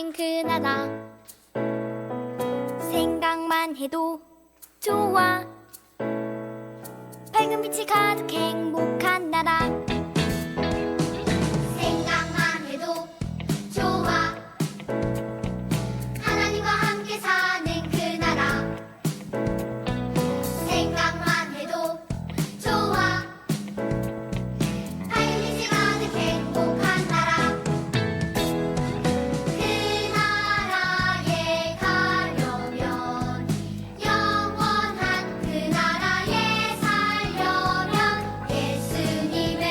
사는 그 나라 생각만 해도 좋아 밝은 빛이 가득 행복한 나라 생각만 해도 좋아 하나님과 함께 사는 그 나라 생각만 해도 좋아 밝은 빛이 가득 행복한 나라 그 나라에 가려면 영원한 그 나라에 살려면 예수님을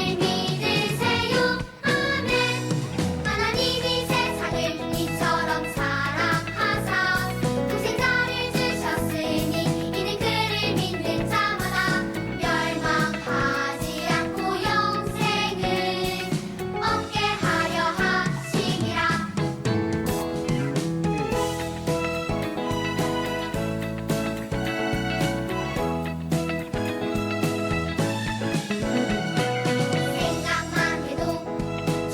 믿으세요 아멘 하나님이 세상을 이처럼 사랑하사 독생자를 주셨으니 이는 그를 믿는 자마다 멸망하지 않고 영생을 얻게 하려 하심이라 생각만 해도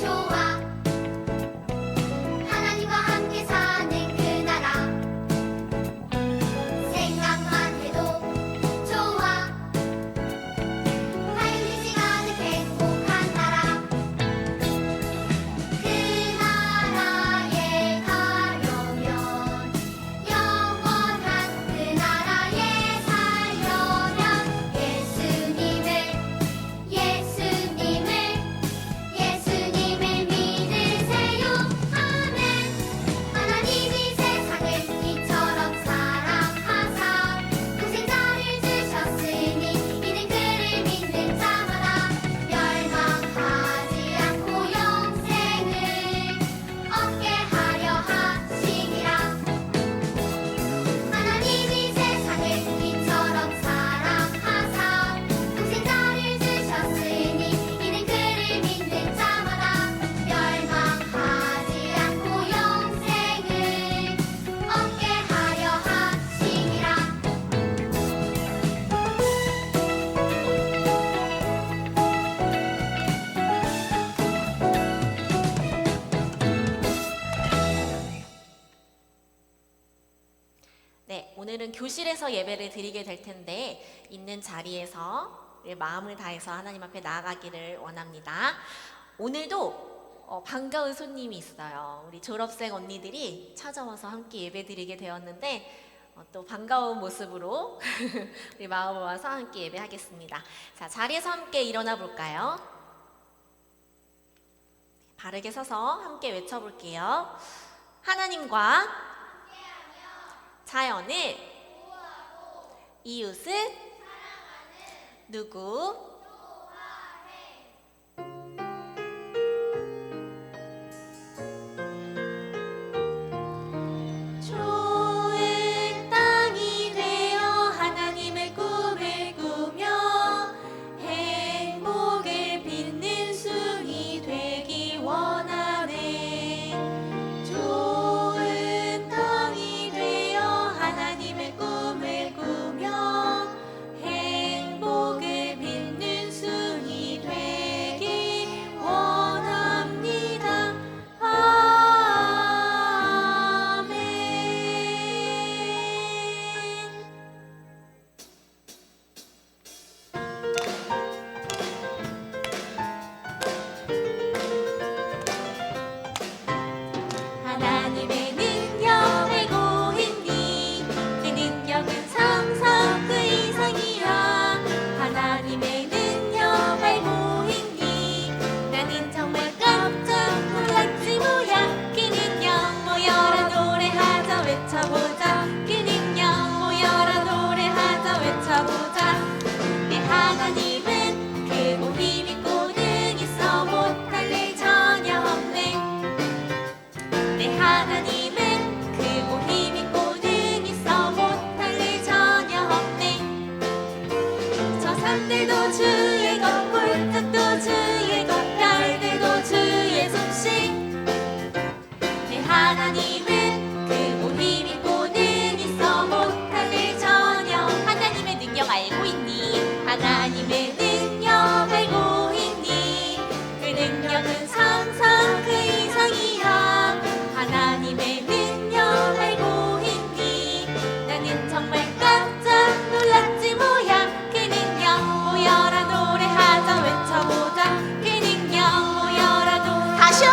좋아 하나님과 함께 사는 그 나라 생각만 해도 좋아 밝은 빛이 가득 행복한 나라 그 나라에 가려면 영원한 그 나라에 살려면 예수님을 믿으세요 아멘 하나님이 세상을 이처럼 사랑하사 독생자를 주셨으니 이는 그를 믿는 자마다 멸망하지 않고 영생을 얻게 하려 하심이라 하나님이 세상을 이처럼 사랑하사 독생자를 주셨으니 이는 그를 믿는 자마다 멸망하지 않고 영생을 얻게 하려 하심이라 네, 오늘은 교실에서 예배를 드리게 될 텐데 있는 자리에서 우리 마음을 다해서 하나님 앞에 나아가기를 원합니다. 오늘도 반가운 손님이 있어요. 우리 졸업생 언니들이 찾아와서 함께 예배 드리게 되었는데 또 반가운 모습으로 우리 마음을 모아서 함께 예배하겠습니다. 자, 자리에서 함께 일어나 볼까요? 바르게 서서 함께 외쳐볼게요. 하나님과 자연을 이웃을 누구 좋은 땅이 되어 하나님의 꿈을 꾸며 행복을 빚는 숭이 되기 원하네 좋은 땅이 되어 하나님의 꿈을 꾸며 행복을 빚는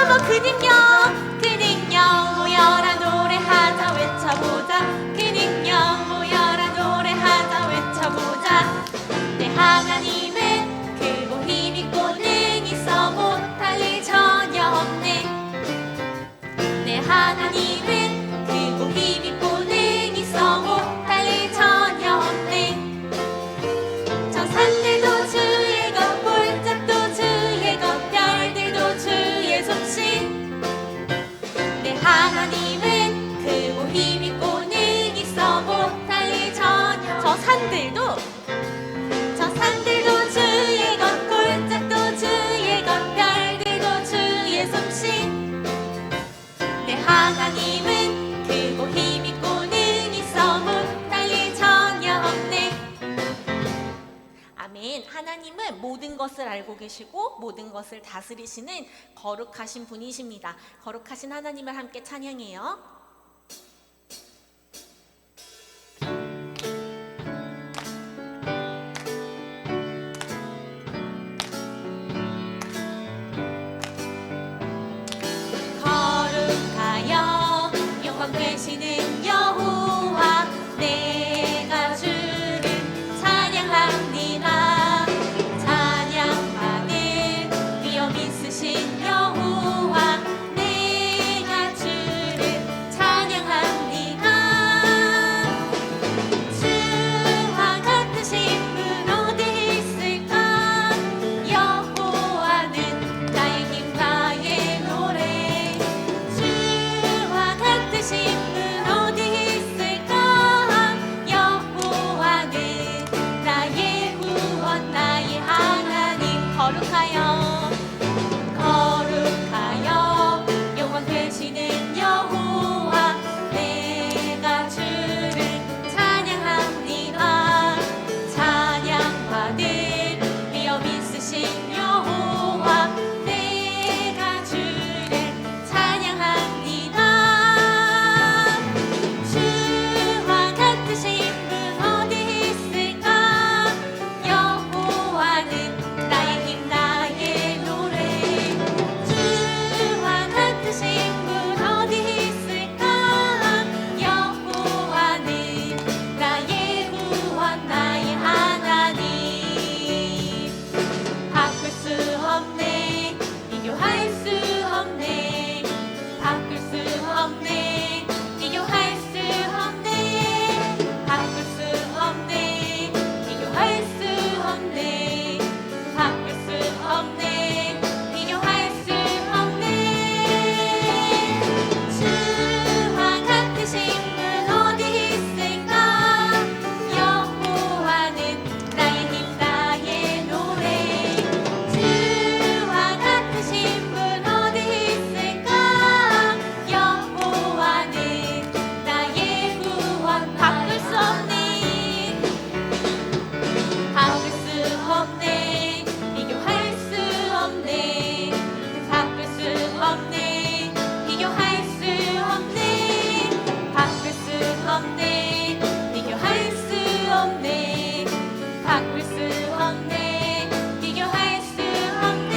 한번 그 능력 모여라 노래하자 외쳐보자. 그 능력 모여라 노래하자 외쳐보자. 내 하나님은 크고 힘있고 능있어 못할 일 전혀 없네. 내 하나님은 크고 힘있고 능있어 못할 일 전혀 없네. 저 산들도 주의 것 볼짝도 주의 것 별들도 주의 솜씨. 내 하나님은 크고 힘있고 능있어 못할 일 전혀. 저 산들도 주의 것 볼짝도 주의 것 별들도 주의 솜씨. 내 하나님은 크고 힘있고 능있어 못할 일 전혀 없네. 아멘. 하나님은 모든 것을 알고 계시고 모든 것을 다스리시는 거룩하신 분이십니다. 거룩하신 하나님을 함께 찬양해요. 거룩하여 영광 되시는 여호와 내가 주를 찬양합니다. 찬양받을 위엄 있으신 여호와 내가 주를 찬양합니다. 주와 같으신 분 어디 있을까? 여호와는 나의 힘 나의 노래. 주와 같으신 분 어디 있을까? 여호와는 나의 구원 나의 하나님. 거룩하여 영원 되시는 여호와 내가 주를 찬양합니다. 찬양받을 위엄 있으신 여호와 내가 주를 찬양합니다. 주와 같으신 분 어디 있을까? 여호와는 나의 힘 나의 노래. 주와 같으신 분 어디 있을까? 여호와는 나의 구원 나의 하나님. 바꿀 수 없네 비교할 수 없네. 바꿀 수 없네 비교할 수 없네. 바꿀 수 없네 비교할 수 없네. 바꿀 수 없네 비교할 수 없네. 주와 같으신 분 어디 있을까? 여호와는 나의 힘 나의 노래. 주와 같으신 분 어디 있을까? 여호와는 나의 구원. 바꿀 수 없네 바꿀 수 없네 비교할 수 없네. 바꿀 수 없네 비교할 수 없네. 바꿀 수 없네 비교할 수 없네. 바꿀 수 없네 비교할 수 없네.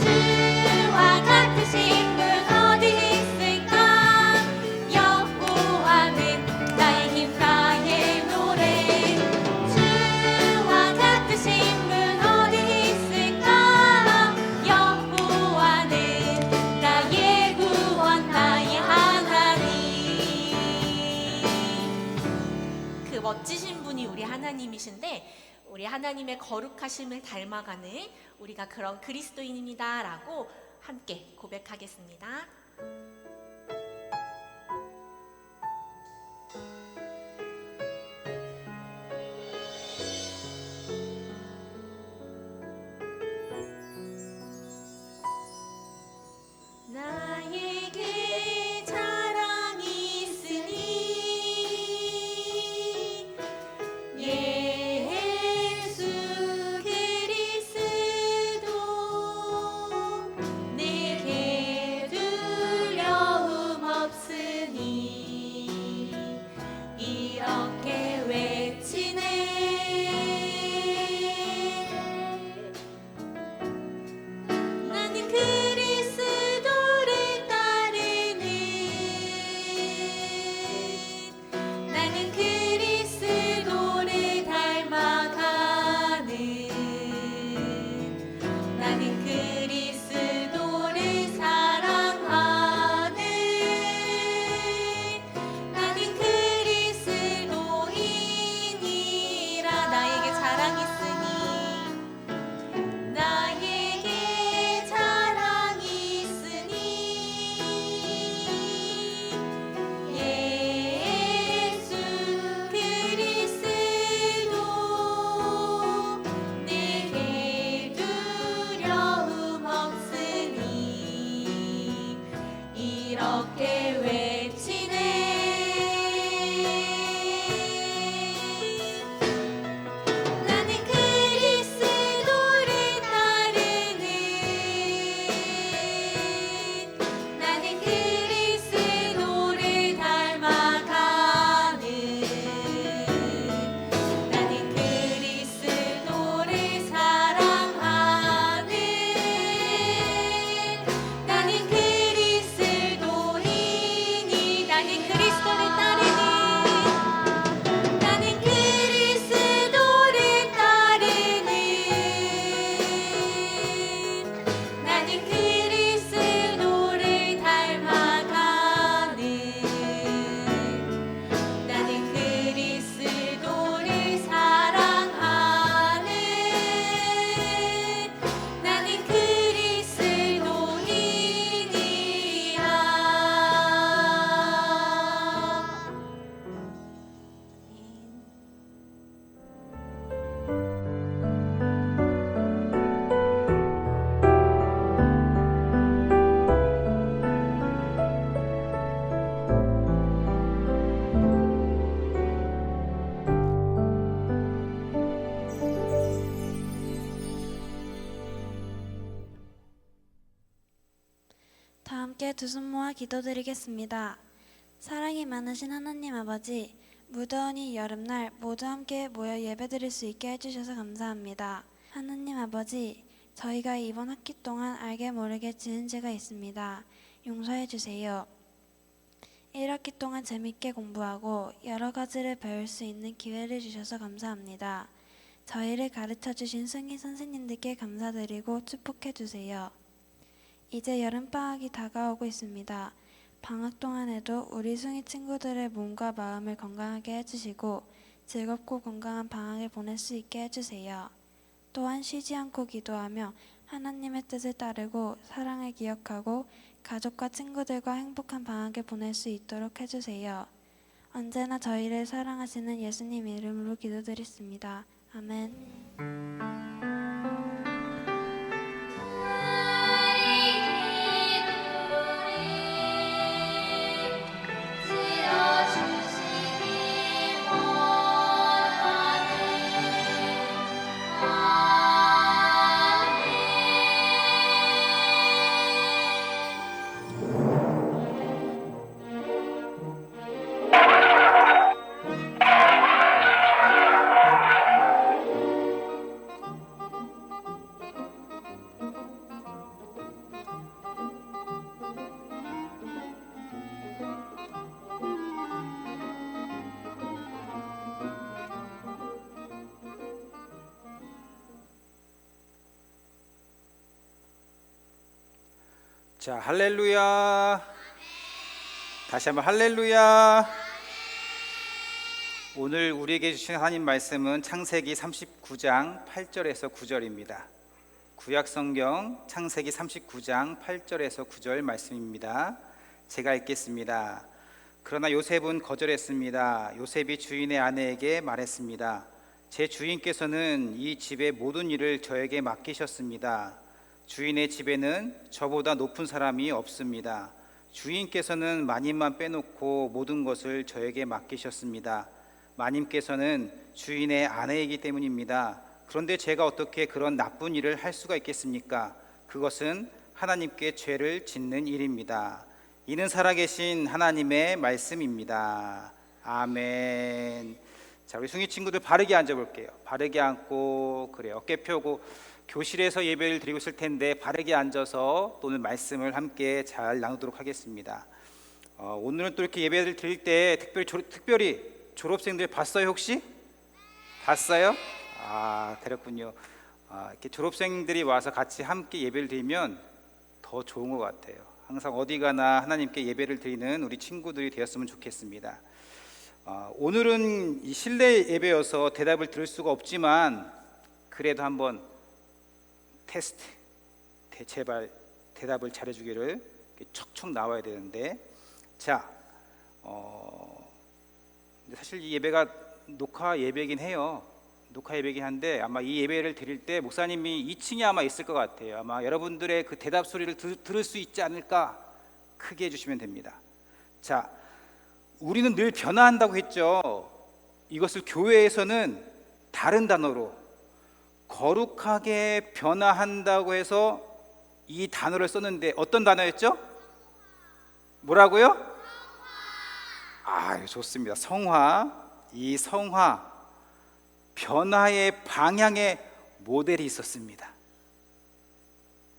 주와 같으신 분 어디 있을까? 여호와는 나의 힘 나의 노래. 주와 같으신 분 어디 있을까? 여호와는 나의 구원 나의 하나님. 그 멋지신 분이 우리 하나님이신데 우리 하나님의 거룩하심을 닮아가는 우리가 그런 그리스도인입니다 라고 함께 고백하겠습니다. 나에게 자랑이 있으니 예수 그리스도 내게 두려워 나는 그리스도를 사랑하는 나는 그리스도인이라 나에게 자랑이 있으니 나에게 자랑이 있으니 예수 그리스도 내게 두려움 없으니 이렇게 외치네 나는 그리스도를 따르는 나는 그리스도를 닮아가는 나는 그리스도를 사랑하는 나는 그리스도인이 나는 그리스도를 따르는 나는 그리스도를 따르는 나는 그리스도를 닮아가는 나는 그리스도를 사랑하는 나는 다 함께 두 손 모아 기도드리겠습니다. 사랑이 많으신 하나님 아버지, 무더운 이 여름날 모두 함께 모여 예배드릴 수 있게 해주셔서 감사합니다. 하나님 아버지, 저희가 이번 학기 동안 알게 모르게 지은 죄가 있습니다. 용서해 주세요. 1학기 동안 재밌게 공부하고 여러 가지를 배울 수 있는 기회를 주셔서 감사합니다. 저희를 가르쳐 주신 승희 선생님들께 감사드리고 축복해 주세요. 이제 여름방학이 다가오고 있습니다. 방학 동안에도 우리 승희 친구들의 몸과 마음을 건강하게 해주시고 즐겁고 건강한 방학을 보낼 수 있게 해주세요. 또한 쉬지 않고 기도하며 하나님의 뜻을 따르고 사랑을 기억하고 가족과 친구들과 행복한 방학을 보낼 수 있도록 해주세요. 언제나 저희를 사랑하시는 예수님 이름으로 기도드렸습니다. 아멘. 자, 할렐루야. 다시 한번 할렐루야. 오늘 우리에게 주신 하나님 말씀은 창세기 39장 8절에서 9절입니다. 구약성경 창세기 39장 8절에서 9절 말씀입니다. 제가 읽겠습니다. 그러나 요셉은 거절했습니다. 요셉이 주인의 아내에게 말했습니다. 제 주인께서는 이 집의 모든 일을 저에게 맡기셨습니다. 주인의 집에는 저보다 높은 사람이 없습니다. 주인께서는 마님만 빼놓고 모든 것을 저에게 맡기셨습니다. 마님께서는 주인의 아내이기 때문입니다. 그런데 제가 어떻게 그런 나쁜 일을 할 수가 있겠습니까? 그것은 하나님께 죄를 짓는 일입니다. 이는 살아계신 하나님의 말씀입니다. 아멘. 자, 우리 숭이 친구들 바르게 앉아볼게요. 바르게 앉고, 그래, 어깨 펴고. 교실에서 예배를 드리고 있을 텐데 바르게 앉아서 오늘 말씀을 함께 잘 나누도록 하겠습니다. 오늘은 또 이렇게 예배를 드릴 때 특별히 졸업생들 봤어요 혹시? 봤어요? 아, 그렇군요. 이렇게 졸업생들이 와서 같이 함께 예배를 드리면 더 좋은 것 같아요. 항상 어디 가나 하나님께 예배를 드리는 우리 친구들이 되었으면 좋겠습니다. 오늘은 이 실내 예배여서 대답을 들을 수가 없지만 그래도 한번 테스트, 제발 대답을 잘해주기를. 이렇게 척척 나와야 되는데, 자, 사실 이 예배가 녹화 예배이긴 해요. 녹화 예배이긴 한데 아마 이 예배를 드릴 때 목사님이 2층에 아마 있을 것 같아요. 아마 여러분들의 그 대답 소리를 들을 수 있지 않을까. 크게 해주시면 됩니다. 자, 우리는 늘 변화한다고 했죠. 이것을 교회에서는 다른 단어로 거룩하게 변화한다고 해서 이 단어를 썼는데 어떤 단어였죠? 뭐라고요? 좋습니다. 성화. 이 성화, 변화의 방향의 모델이 있었습니다.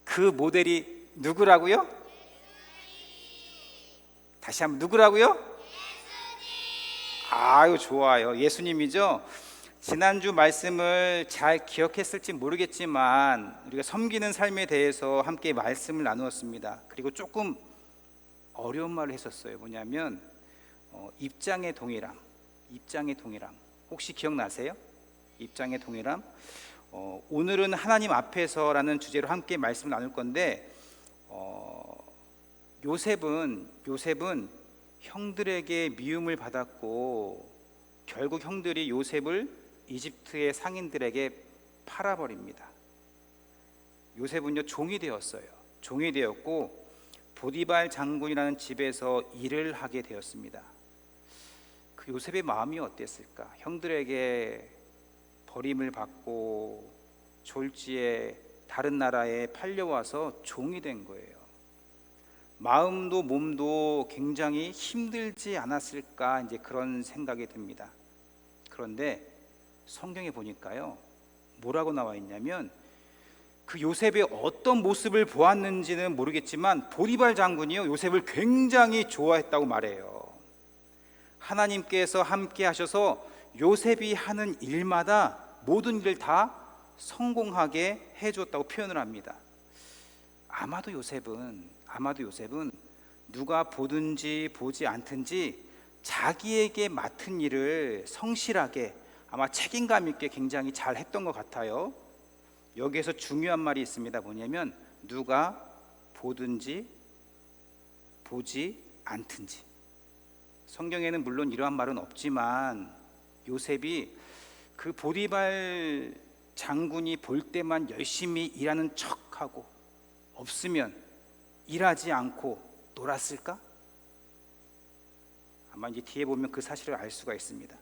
그 모델이 누구라고요? 다시 한번 누구라고요? 좋아요. 예수님이죠. 지난주 말씀을 잘 기억했을지 모르겠지만 우리가 섬기는 삶에 대해서 함께 말씀을 나누었습니다. 그리고 조금 어려운 말을 했었어요. 뭐냐면 입장의 동일함. 혹시 기억나세요? 입장의 동일함. 오늘은 하나님 앞에서라는 주제로 함께 말씀을 나눌 건데 요셉은 형들에게 미움을 받았고 결국 형들이 요셉을 이집트의 상인들에게 팔아버립니다. 요셉은요 종이 되었어요. 종이 되었고 보디발 장군이라는 집에서 일을 하게 되었습니다. 그 요셉의 마음이 어땠을까? 형들에게 버림을 받고 졸지에 다른 나라에 팔려와서 종이 된 거예요. 마음도 몸도 굉장히 힘들지 않았을까, 이제 그런 생각이 듭니다. 그런데 성경에 보니까요 뭐라고 나와 있냐면 그 요셉의 어떤 모습을 보았는지는 모르겠지만 보디발 장군이요 요셉을 굉장히 좋아했다고 말해요. 하나님께서 함께 하셔서 요셉이 하는 일마다 모든 일을 다 성공하게 해줬다고 표현을 합니다. 아마도 요셉은 누가 보든지 보지 않든지 자기에게 맡은 일을 성실하게 아마 책임감 있게 굉장히 잘 했던 것 같아요. 여기에서 중요한 말이 있습니다. 뭐냐면 누가 보든지 보지 않든지. 성경에는 물론 이러한 말은 없지만 요셉이 그 보디발 장군이 볼 때만 열심히 일하는 척하고 없으면 일하지 않고 놀았을까? 아마 이제 뒤에 보면 그 사실을 알 수가 있습니다.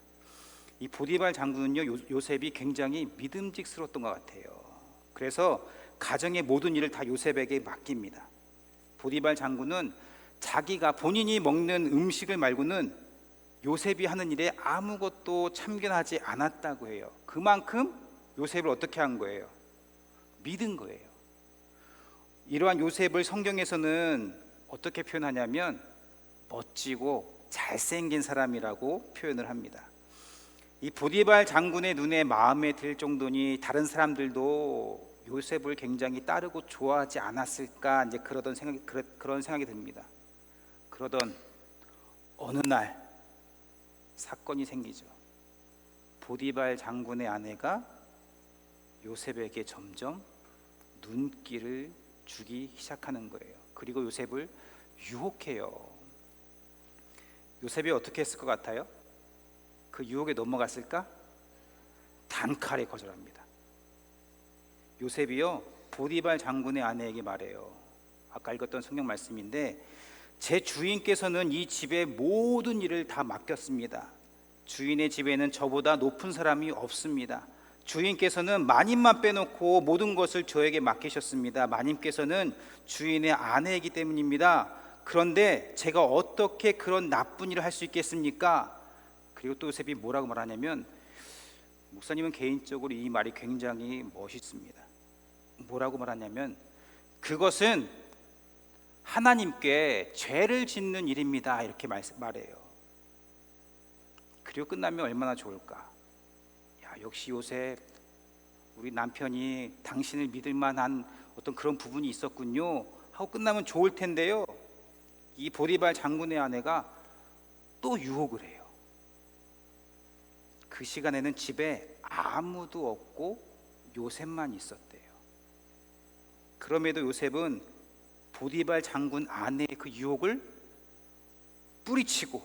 이 보디발 장군은요 요셉이 굉장히 믿음직스러웠던 것 같아요. 그래서 가정의 모든 일을 다 요셉에게 맡깁니다. 보디발 장군은 자기가 본인이 먹는 음식을 말고는 요셉이 하는 일에 아무것도 참견하지 않았다고 해요. 그만큼 요셉을 어떻게 한 거예요? 믿은 거예요. 이러한 요셉을 성경에서는 어떻게 표현하냐면 멋지고 잘생긴 사람이라고 표현을 합니다. 이 보디발 장군의 눈에 마음에 들 정도니 다른 사람들도 요셉을 굉장히 따르고 좋아하지 않았을까, 이제 그런 생각이 듭니다. 그러던 어느 날 사건이 생기죠. 보디발 장군의 아내가 요셉에게 점점 눈길을 주기 시작하는 거예요. 그리고 요셉을 유혹해요. 요셉이 어떻게 했을 것 같아요? 그 유혹에 넘어갔을까? 단칼에 거절합니다. 요셉이요 보디발 장군의 아내에게 말해요. 아까 읽었던 성경 말씀인데 제 주인께서는 이 집의 모든 일을 다 맡겼습니다. 주인의 집에는 저보다 높은 사람이 없습니다. 주인께서는 마님만 빼놓고 모든 것을 저에게 맡기셨습니다. 마님께서는 주인의 아내이기 때문입니다. 그런데 제가 어떻게 그런 나쁜 일을 할 수 있겠습니까? 그리고 또 요셉이 뭐라고 말하냐면, 목사님은 개인적으로 이 말이 굉장히 멋있습니다. 뭐라고 말하냐면, 그것은 하나님께 죄를 짓는 일입니다. 이렇게 말해요. 그리고 끝나면 얼마나 좋을까? 야, 역시 요셉 우리 남편이 당신을 믿을 만한 어떤 그런 부분이 있었군요 하고 끝나면 좋을 텐데요, 이 보디발 장군의 아내가 또 유혹을 해요. 그 시간에는 집에 아무도 없고 요셉만 있었대요. 그럼에도 요셉은 보디발 장군 아내의 그 유혹을 뿌리치고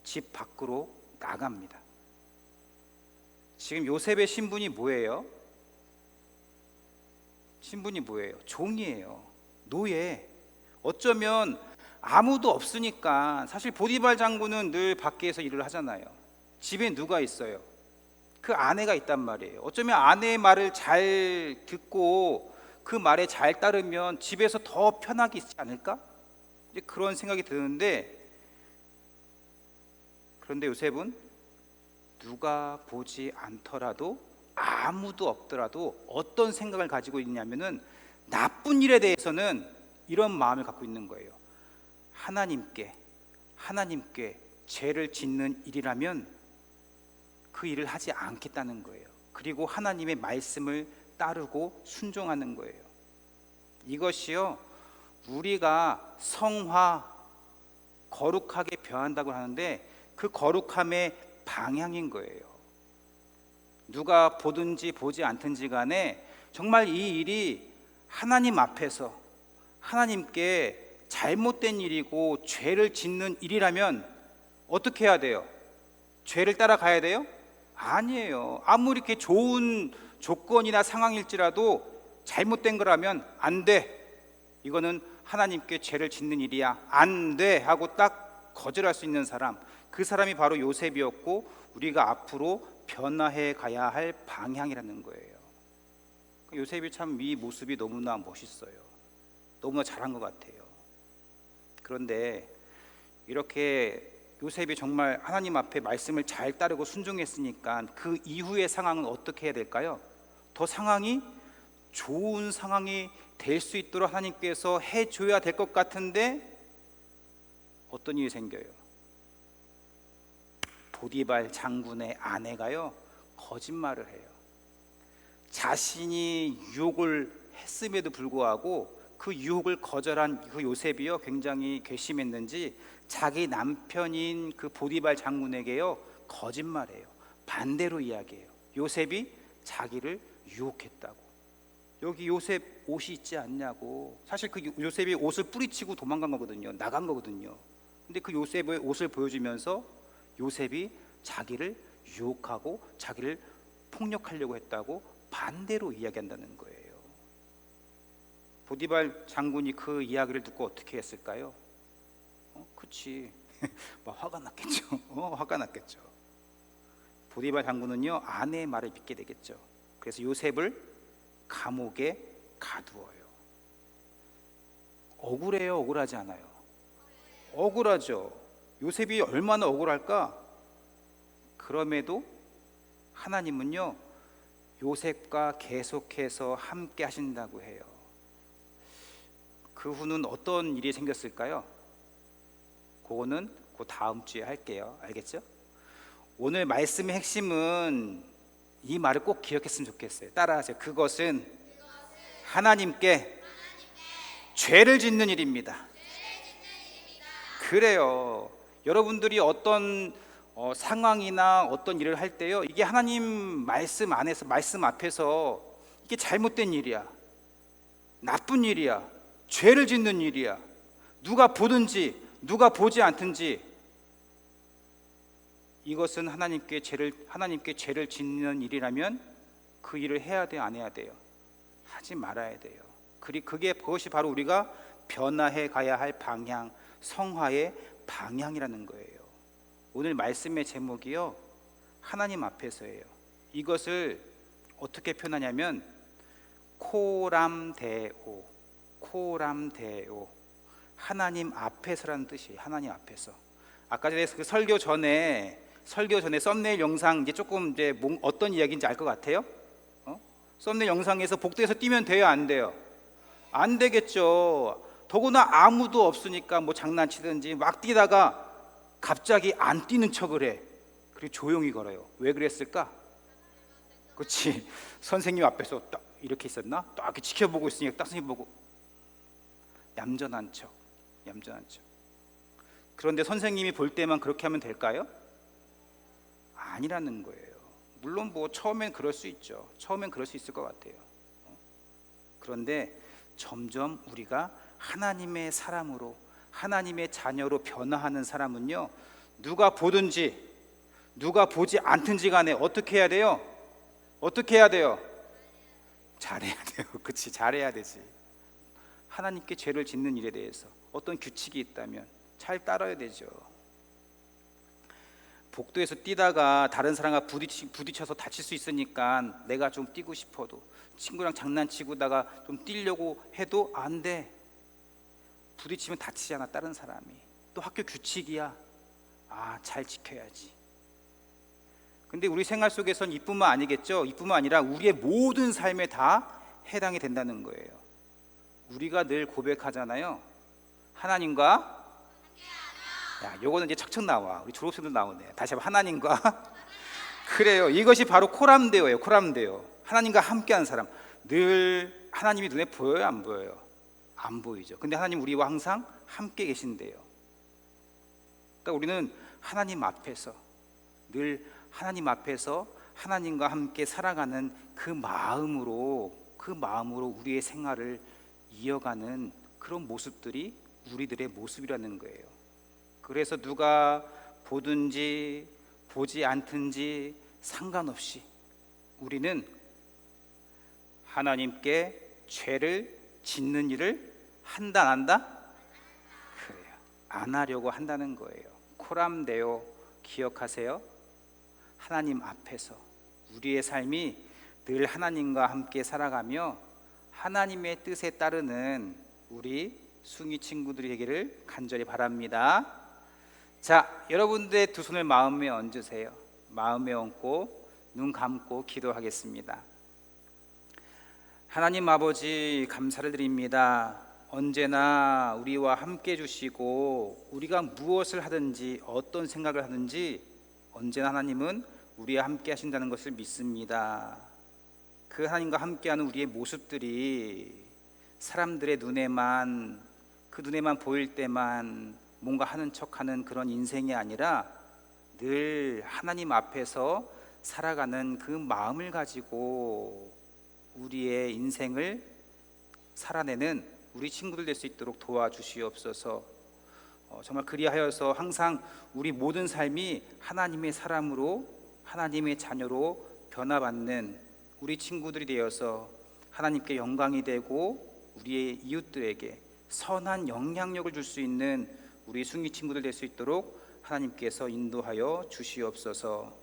집 밖으로 나갑니다. 지금 요셉의 신분이 뭐예요? 신분이 뭐예요? 종이에요. 노예. 어쩌면 아무도 없으니까, 사실 보디발 장군은 늘 밖에서 일을 하잖아요. 집에 누가 있어요? 그 아내가 있단 말이에요. 어쩌면 아내의 말을 잘 듣고 그 말에 잘 따르면 집에서 더 편하게 있지 않을까? 이제 그런 생각이 드는데, 그런데 요셉은 누가 보지 않더라도, 아무도 없더라도 어떤 생각을 가지고 있냐면은 나쁜 일에 대해서는 이런 마음을 갖고 있는 거예요. 하나님께 죄를 짓는 일이라면 그 일을 하지 않겠다는 거예요. 그리고 하나님의 말씀을 따르고 순종하는 거예요. 이것이요, 우리가 성화, 거룩하게 변한다고 하는데 그 거룩함의 방향인 거예요. 누가 보든지 보지 않든지 간에 정말 이 일이 하나님 앞에서 하나님께 잘못된 일이고 죄를 짓는 일이라면 어떻게 해야 돼요? 죄를 따라가야 돼요? 아니에요. 아무리 이렇게 좋은 조건이나 상황일지라도 잘못된 거라면 안 돼, 이거는 하나님께 죄를 짓는 일이야, 안 돼 하고 딱 거절할 수 있는 사람, 그 사람이 바로 요셉이었고 우리가 앞으로 변화해 가야 할 방향이라는 거예요. 요셉이 참 이 모습이 너무나 멋있어요. 너무나 잘한 것 같아요. 그런데 이렇게 요셉이 정말 하나님 앞에 말씀을 잘 따르고 순종했으니까 그 이후의 상황은 어떻게 해야 될까요? 더 상황이 좋은 상황이 될 수 있도록 하나님께서 해줘야 될 것 같은데 어떤 일이 생겨요? 보디발 장군의 아내가요, 거짓말을 해요. 자신이 유혹을 했음에도 불구하고 그 유혹을 거절한 그 요셉이요, 굉장히 괘씸했는지 자기 남편인 그 보디발 장군에게요 거짓말해요. 반대로 이야기해요. 요셉이 자기를 유혹했다고. 여기 요셉 옷이 있지 않냐고. 사실 그 요셉이 옷을 뿌리치고 도망간 거거든요. 나간 거거든요. 근데 그 요셉의 옷을 보여주면서 요셉이 자기를 유혹하고 자기를 폭력하려고 했다고 반대로 이야기한다는 거예요. 보디발 장군이 그 이야기를 듣고 어떻게 했을까요? 그치 막 화가 났겠죠. 화가 났겠죠. 보디발 장군은요, 아내의 말을 믿게 되겠죠. 그래서 요셉을 감옥에 가두어요. 억울해요, 억울하지 않아요? 억울하죠. 요셉이 얼마나 억울할까? 그럼에도 하나님은요, 요셉과 계속해서 함께 하신다고 해요. 그 후는 어떤 일이 생겼을까요? 그거는 그 다음 주에 할게요. 알겠죠? 오늘 말씀의 핵심은 이 말을 꼭 기억했으면 좋겠어요. 따라하세요. 그것은 하나님께 죄를 짓는 일입니다. 그래요. 여러분들이 어떤 상황이나 어떤 일을 할 때요, 이게 하나님 말씀 안에서, 말씀 앞에서 이게 잘못된 일이야, 나쁜 일이야, 죄를 짓는 일이야, 누가 보든지 누가 보지 않든지 이것은 하나님께 죄를 짓는 일이라면 그 일을 해야 돼요, 안 해야 돼요? 하지 말아야 돼요. 그것이 바로 우리가 변화해 가야 할 방향, 성화의 방향이라는 거예요. 오늘 말씀의 제목이요, 하나님 앞에서예요. 이것을 어떻게 표현하냐면 코람데오, 하나님 앞에서라는 뜻이에요. 하나님 앞에서. 아까 전에 그 설교 전에 썸네일 영상 이제 조금 이제 어떤 이야기인지 알 것 같아요? 썸네일 영상에서 복도에서 뛰면 돼요, 안 돼요? 안 되겠죠. 더구나 아무도 없으니까 뭐 장난치든지 막 뛰다가 갑자기 안 뛰는 척을 해. 그리고 조용히 걸어요. 왜 그랬을까? 그렇지. 선생님 앞에서 딱 이렇게 있었나? 딱 이렇게 지켜보고 있으니까 딱 선생님 보고 얌전한 척, 얌전한 척. 그런데 선생님이 볼 때만 그렇게 하면 될까요? 아니라는 거예요. 물론 뭐 처음엔 그럴 수 있죠. 처음엔 그럴 수 있을 것 같아요. 그런데 점점 우리가 하나님의 사람으로, 하나님의 자녀로 변화하는 사람은요, 누가 보든지 누가 보지 않든지 간에 어떻게 해야 돼요? 어떻게 해야 돼요? 잘해야 돼요. 그치, 잘해야 되지. 하나님께 죄를 짓는 일에 대해서 어떤 규칙이 있다면 잘 따라야 되죠. 복도에서 뛰다가 다른 사람과 부딪혀서 다칠 수 있으니까 내가 좀 뛰고 싶어도, 친구랑 장난치고다가 좀 뛰려고 해도 안 돼. 부딪히면 다치잖아, 다른 사람이. 또 학교 규칙이야. 잘 지켜야지. 근데 우리 생활 속에선 이뿐만 아니겠죠. 이뿐만 아니라 우리의 모든 삶에 다 해당이 된다는 거예요. 우리가 늘 고백하잖아요. 하나님과 요거는 이제 척척 나와. 우리 졸업생들 나오네. 다시 한번 하나님과 그래요. 이것이 바로 코람데오예요. 코람데오. 하나님과 함께하는 사람. 늘 하나님이 눈에 보여요, 안 보여요? 안 보이죠. 근데 하나님 우리와 항상 함께 계신대요. 그러니까 우리는 하나님 앞에서 늘 하나님 앞에서 하나님과 함께 살아가는 그 마음으로 우리의 생활을 이어가는 그런 모습들이 우리들의 모습이라는 거예요. 그래서 누가 보든지 보지 않든지 상관없이 우리는 하나님께 죄를 짓는 일을 한다, 안 한다? 그래요. 안 하려고 한다는 거예요. 코람데오 기억하세요. 하나님 앞에서 우리의 삶이 늘 하나님과 함께 살아가며 하나님의 뜻에 따르는 우리 숭이 친구들이 되기를 간절히 바랍니다. 자, 여러분들의 두 손을 마음에 얹으세요. 마음에 얹고 눈 감고 기도하겠습니다. 하나님 아버지, 감사를 드립니다. 언제나 우리와 함께 해주시고 우리가 무엇을 하든지 어떤 생각을 하든지 언제나 하나님은 우리와 함께 하신다는 것을 믿습니다. 그 하나님과 함께하는 우리의 모습들이 사람들의 눈에만 보일 때만 뭔가 하는 척하는 그런 인생이 아니라 늘 하나님 앞에서 살아가는 그 마음을 가지고 우리의 인생을 살아내는 우리 친구들 될 수 있도록 도와주시옵소서. 정말 그리하여서 항상 우리 모든 삶이 하나님의 사람으로, 하나님의 자녀로 변화받는 우리 친구들이 되어서 하나님께 영광이 되고 우리의 이웃들에게 선한 영향력을 줄 수 있는 우리 숭이 친구들 될 수 있도록 하나님께서 인도하여 주시옵소서.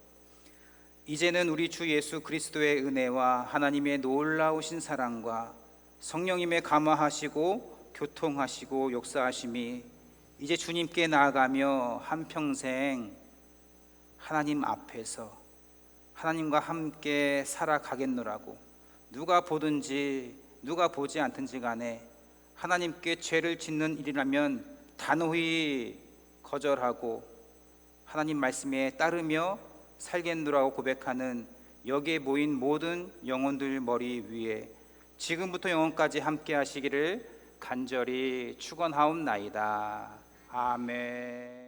이제는 우리 주 예수 그리스도의 은혜와 하나님의 놀라우신 사랑과 성령님의 감화하시고 교통하시고 역사하심이 이제 주님께 나아가며 한평생 하나님 앞에서 하나님과 함께 살아가겠노라고, 누가 보든지 누가 보지 않든지 간에 하나님께 죄를 짓는 일이라면 단호히 거절하고 하나님 말씀에 따르며 살겠노라고 고백하는 여기에 모인 모든 영혼들 머리 위에 지금부터 영원까지 함께 하시기를 간절히 축원하옵나이다. 아멘.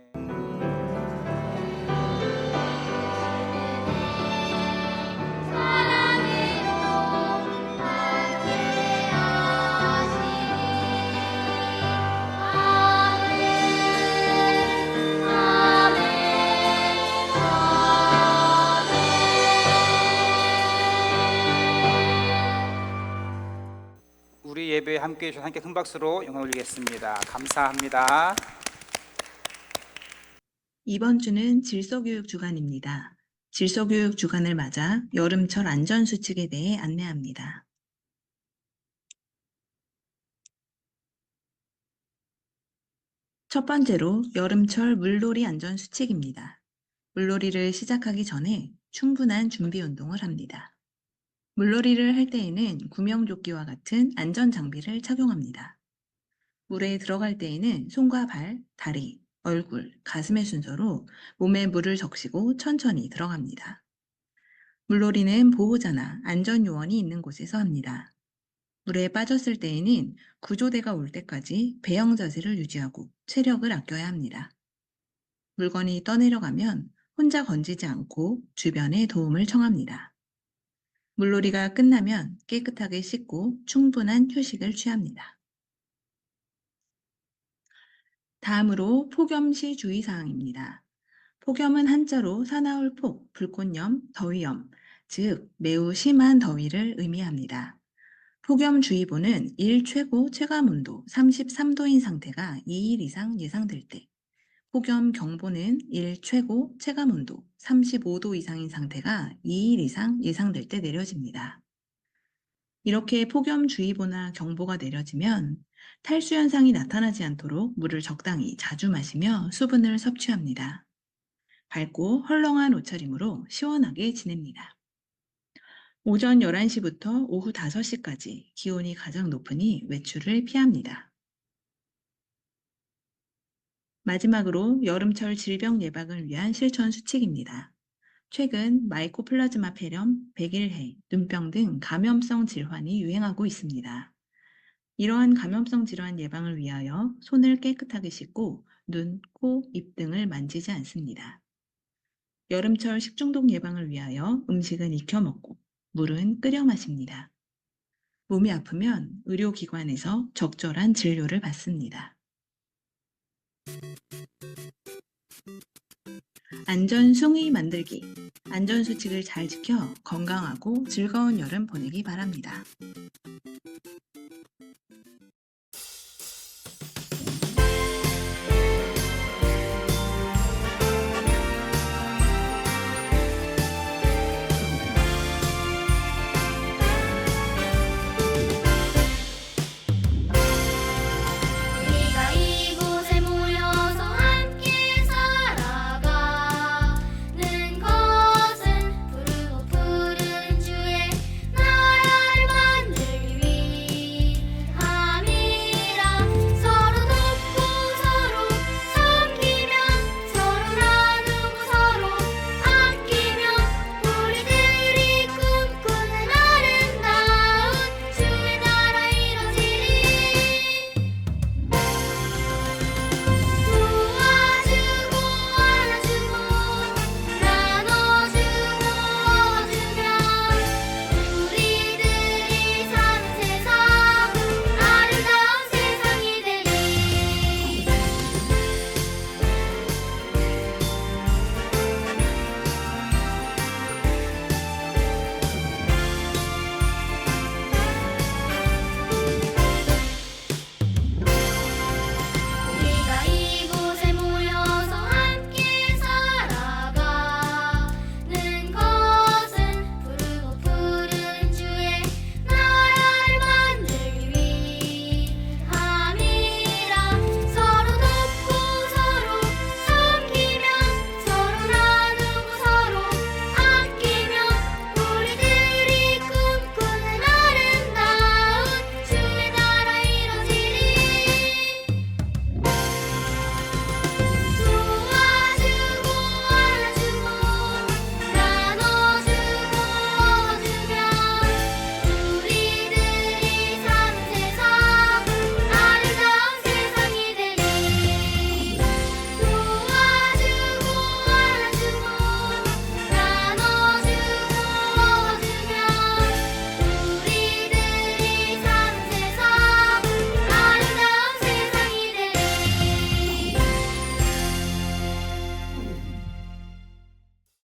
우리 예배에 함께해 주셔서 함께 큰 박수로 영광 올리겠습니다. 감사합니다. 이번 주는 질서교육 주간입니다. 질서교육 주간을 맞아 여름철 안전수칙에 대해 안내합니다. 첫 번째로 여름철 물놀이 안전수칙입니다. 물놀이를 시작하기 전에 충분한 준비 운동을 합니다. 물놀이를 할 때에는 구명조끼와 같은 안전장비를 착용합니다. 물에 들어갈 때에는 손과 발, 다리, 얼굴, 가슴의 순서로 몸에 물을 적시고 천천히 들어갑니다. 물놀이는 보호자나 안전요원이 있는 곳에서 합니다. 물에 빠졌을 때에는 구조대가 올 때까지 배영 자세를 유지하고 체력을 아껴야 합니다. 물건이 떠내려가면 혼자 건지지 않고 주변에 도움을 청합니다. 물놀이가 끝나면 깨끗하게 씻고 충분한 휴식을 취합니다. 다음으로 폭염시 주의사항입니다. 폭염은 한자로 사나울 폭, 불꽃염, 더위염, 즉 매우 심한 더위를 의미합니다. 폭염주의보는 일 최고 체감온도 33도인 상태가 2일 이상 예상될 때, 폭염경보는 일 최고 체감온도 35도 이상인 상태가 2일 이상 예상될 때 내려집니다. 이렇게 폭염주의보나 경보가 내려지면 탈수 현상이 나타나지 않도록 물을 적당히 자주 마시며 수분을 섭취합니다. 밝고 헐렁한 옷차림으로 시원하게 지냅니다. 오전 11시부터 오후 5시까지 기온이 가장 높으니 외출을 피합니다. 마지막으로 여름철 질병 예방을 위한 실천 수칙입니다. 최근 마이코플라즈마 폐렴, 백일해, 눈병 등 감염성 질환이 유행하고 있습니다. 이러한 감염성 질환 예방을 위하여 손을 깨끗하게 씻고 눈, 코, 입 등을 만지지 않습니다. 여름철 식중독 예방을 위하여 음식은 익혀 먹고 물은 끓여 마십니다. 몸이 아프면 의료기관에서 적절한 진료를 받습니다. 안전 숭의 만들기. 안전수칙을 잘 지켜 건강하고 즐거운 여름 보내기 바랍니다.